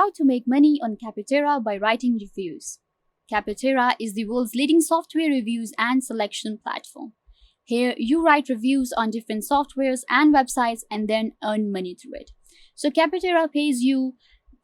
How to make money on Capterra by writing reviews. Capterra is the world's leading software reviews and selection platform. Here, you write reviews on different softwares and websites and then earn money through it. So Capterra pays you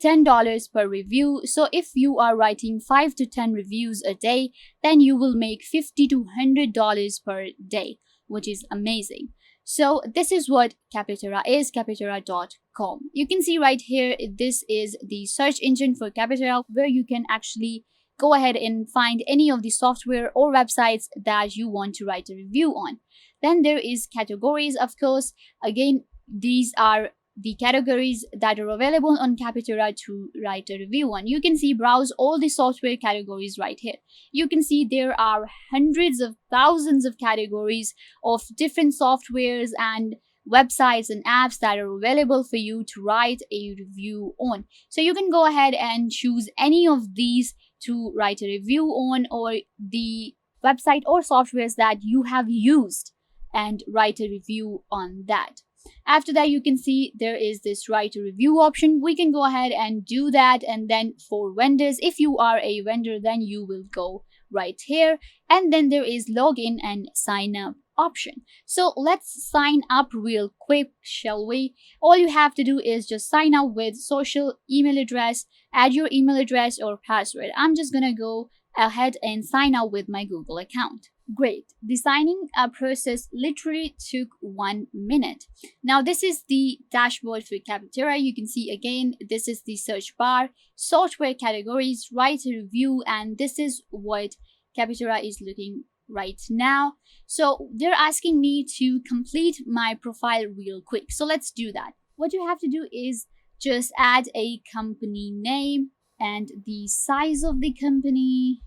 $10 per review. So if you are writing 5 to 10 reviews a day, then you will make $50 to $100 per day, which is amazing. So this is what Capterra is, capterra.com. You can see right here, this is the search engine for Capterra, where you can actually go ahead and find any of the software or websites that you want to write a review on. Then there is categories, of course. Again, these are the categories that are available on Capterra to write a review on. You can see browse all the software categories right here. You can see there are hundreds of thousands of categories of different softwares and websites and apps that are available for you to write a review on. So you can go ahead and choose any of these to write a review on, or the website or softwares that you have used and write a review on that. After that, you can see there is this write a review option. We can go ahead and do that. And then for vendors, if you are a vendor, then you will go right here. And then there is login and sign up option. So let's sign up real quick, shall we? All you have to do is just sign up with social email address, add your email address or password. I'm just gonna go ahead and sign up with my Google account. Great. The signing up process literally took 1 minute. Now this is the dashboard for Capterra. You can see again, this is the search bar, software categories, write a review, and this is what Capterra is looking right now. So they're asking me to complete my profile real quick. So let's do that. What you have to do is just add a company name and the size of the company,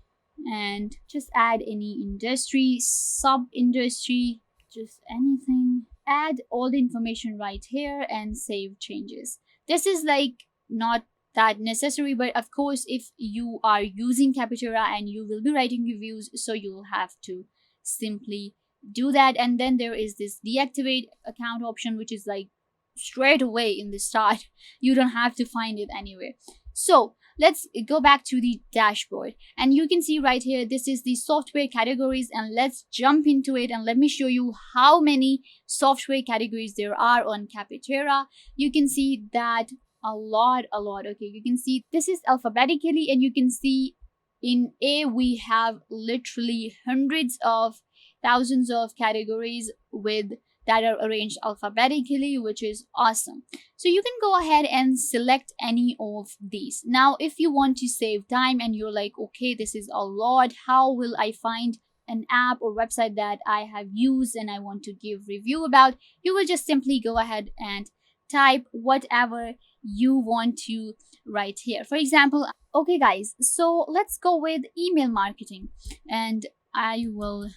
and just add any industry, sub-industry, just anything. Add all the information right here and save changes. This is like not that necessary, but of course if you are using Capterra and you will be writing reviews, so you'll have to simply do that. And then there is this deactivate account option, which is like straight away in the start. You don't have to find it anywhere. So let's go back to the dashboard, and you can see right here, this is the software categories, and let's jump into it and let me show you how many software categories there are on Capterra. You can see that a lot. Okay, you can see this is alphabetically, and you can see in A we have literally hundreds of thousands of categories with that are arranged alphabetically, which is awesome. So you can go ahead and select any of these. Now if you want to save time and you're like, okay, this is a lot, how will I find an app or website that I have used and I want to give review about? You will just simply go ahead and type whatever you want to write here. For example, okay guys, so let's go with email marketing, and I will,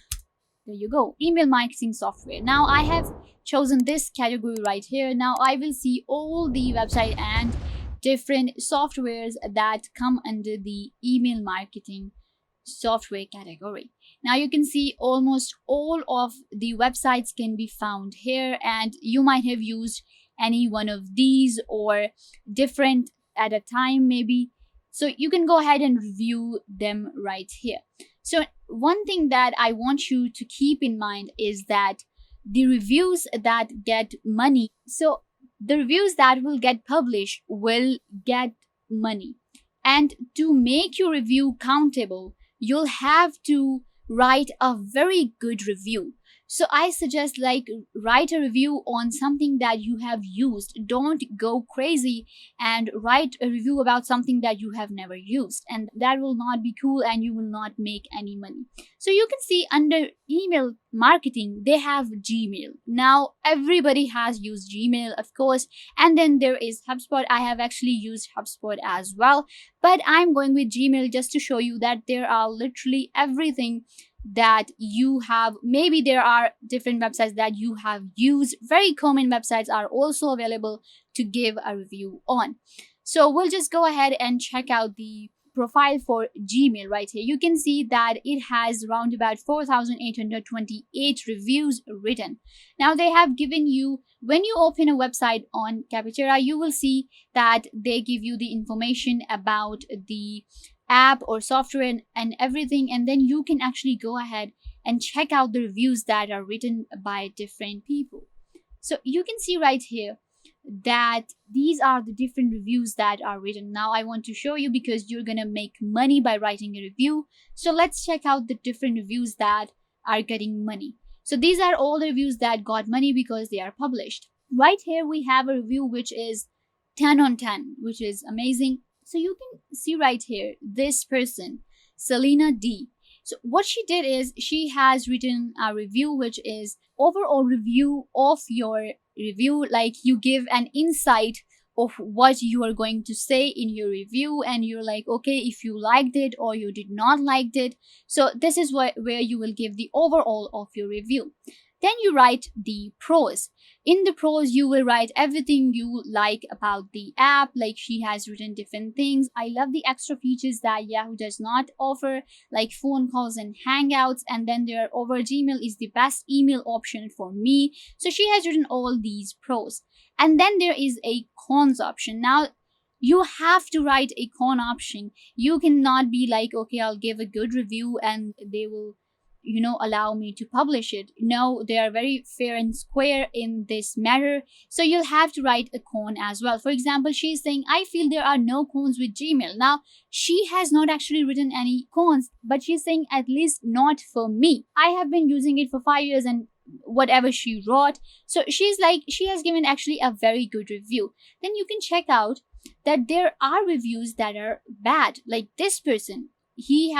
there you go, email marketing software. Now I have chosen this category right here. Now I will see all the website and different softwares that come under the email marketing software category. Now you can see almost all of the websites can be found here, and you might have used any one of these or different at a time maybe. So you can go ahead and review them right here. So one thing that I want you to keep in mind is that the reviews that get money, so the reviews that will get published will get money. And to make your review countable, you'll have to write a very good review. So I suggest like write a review on something that you have used. Don't go crazy and write a review about something that you have never used, and that will not be cool and you will not make any money. So you can see under email marketing, they have Gmail. Now everybody has used Gmail, of course, and then there is HubSpot. I have actually used HubSpot as well, but I'm going with Gmail just to show you that there are literally everything that you have. Maybe there are different websites that you have used. Very common websites are also available to give a review on. So we'll just go ahead and check out the profile for Gmail right here, you can see that it has around about 4,828 reviews written. Now they have given you, when you open a website on Capterra, you will see that they give you the information about the app or software and everything, and then you can actually go ahead and check out the reviews that are written by different people. So you can see right here that these are the different reviews that are written. Now I want to show you, because you're gonna make money by writing a review. So let's check out the different reviews that are getting money. So these are all the reviews that got money because they are published. Right here we have a review which is 10 on 10, which is amazing. So you can see right here, this person, Selena D. So what she did is she has written a review which is overall review of your review. Like, you give an insight of what you are going to say in your review, and you're like, okay, if you liked it or you did not liked it. So this is where you will give the overall of your review. Then you write the pros. In the pros, you will write everything you like about the app. Like, she has written different things. I love the extra features that Yahoo does not offer, like phone calls and hangouts. And then there over Gmail is the best email option for me. So she has written all these pros. And then there is a cons option. Now, you have to write a con option. You cannot be like, okay, I'll give a good review and they will allow me to publish it. No, they are very fair and square in this matter. So you'll have to write a con as well. For example, she's saying, I feel there are no cons with Gmail. Now, she has not actually written any cons, but she's saying, at least not for me. I have been using it for 5 years, and whatever she wrote. So she's like, she has given actually a very good review. Then you can check out that there are reviews that are bad. Like this person, he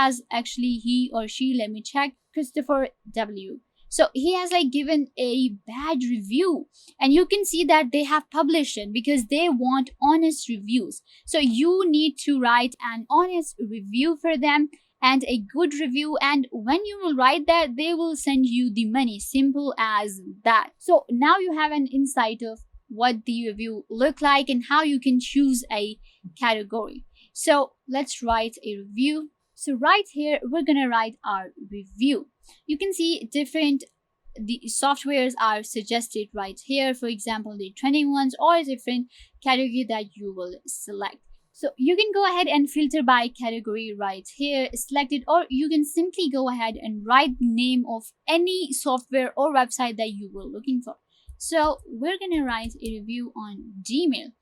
or she, let me check, Christopher W. So he has like given a bad review, and you can see that they have published it because they want honest reviews. So you need to write an honest review for them and a good review, and when you will write that, they will send you the money. Simple as that. So now you have an insight of what the review look like and how you can choose a category. So let's write a review. So right here, we're gonna write our review. You can see the softwares are suggested right here. For example, the trending ones or a different category that you will select. So you can go ahead and filter by category right here, select it, or you can simply go ahead and write the name of any software or website that you were looking for. So we're gonna write a review on Gmail.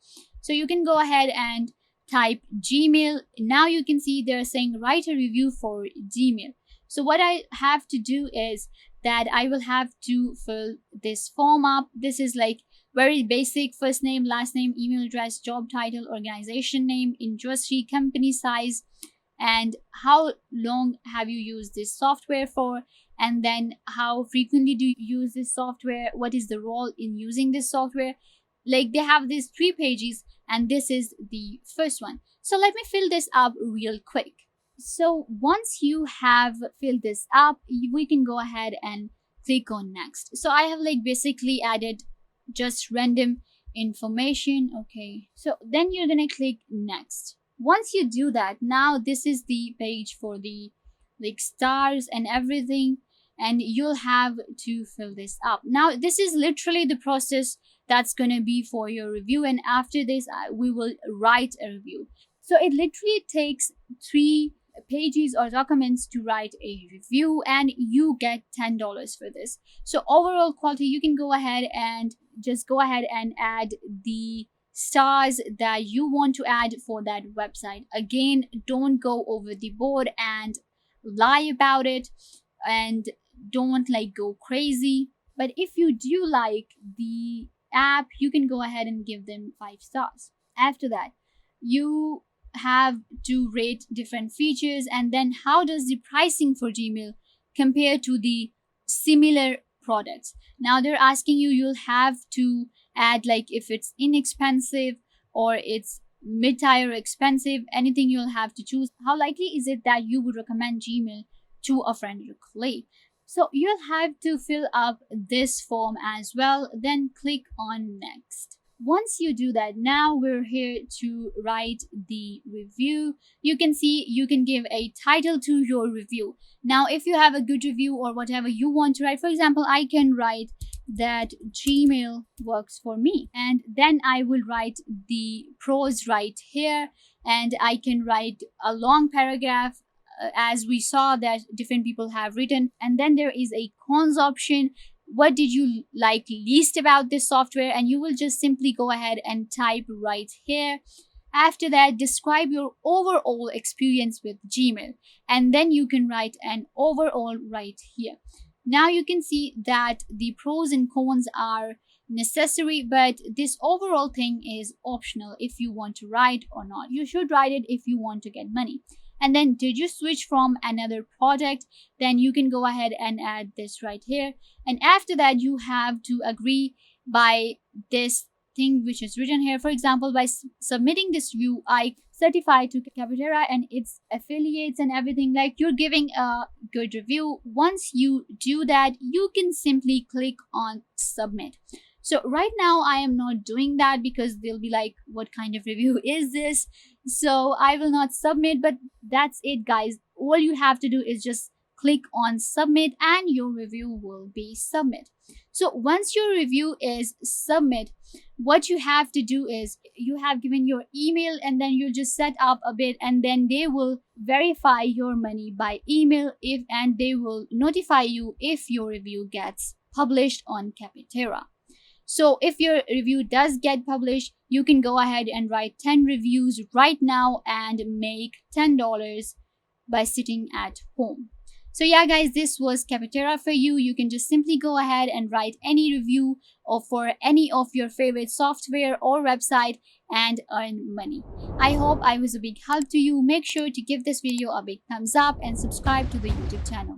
So you can go ahead and type Gmail. Now you can see they're saying write a review for Gmail. So what I have to do is that I will have to fill this form up. This is like very basic: first name, last name, email address, job title, organization name, industry, company size, and how long have you used this software for, and then how frequently do you use this software, what is the role in using this software. Like, they have these 3 pages, and this is the first one. So let me fill this up real quick. So once you have filled this up, we can go ahead and click on next. So I have like basically added just random information. Okay, so then you're gonna click next. Once you do that, now this is the page for the like stars and everything, and you'll have to fill this up. Now this is literally the process that's gonna be for your review, and after this we will write a review. So it literally takes 3 pages or documents to write a review, and you get $10 for this. So overall quality, you can go ahead and just go ahead and add the stars that you want to add for that website. Again, don't go over the board and lie about it, and don't like go crazy. But if you do like the app, you can go ahead and give them 5 stars. After that, you have to rate different features, and then how does the pricing for Gmail compare to the similar products. Now they're asking you, you'll have to add like if it's inexpensive or it's mid-tier expensive, anything you'll have to choose. How likely is it that you would recommend Gmail to a friend or colleague? So you'll have to fill up this form as well, then click on next. Once you do that, now we're here to write the review. You can see you can give a title to your review. Now, if you have a good review or whatever you want to write, for example, I can write that Gmail works for me, and then I will write the pros right here, and I can write a long paragraph as we saw that different people have written. And then there is a cons option. What did you like least about this software? And you will just simply go ahead and type right here. After that, describe your overall experience with Gmail, and then you can write an overall right here. Now you can see that the pros and cons are necessary, but this overall thing is optional if you want to write or not. You should write it if you want to get money. And then, did you switch from another product? Then you can go ahead and add this right here. And after that, you have to agree by this thing which is written here. For example, by submitting this review, I certify to Capterra and its affiliates and everything. Like, you're giving a good review. Once you do that, you can simply click on submit. So right now I am not doing that because they'll be like, what kind of review is this? So I will not submit, but that's it, guys. All you have to do is just click on submit and your review will be submit. So once your review is submit, what you have to do is you have given your email, and then you just set up a bit, and then they will verify your money by email and they will notify you if your review gets published on Capterra. So if your review does get published, you can go ahead and write 10 reviews right now and make $10 by sitting at home. So yeah, guys, this was Capterra for you. You can just simply go ahead and write any review or for any of your favorite software or website and earn money. I hope I was a big help to you. Make sure to give this video a big thumbs up and subscribe to the YouTube channel.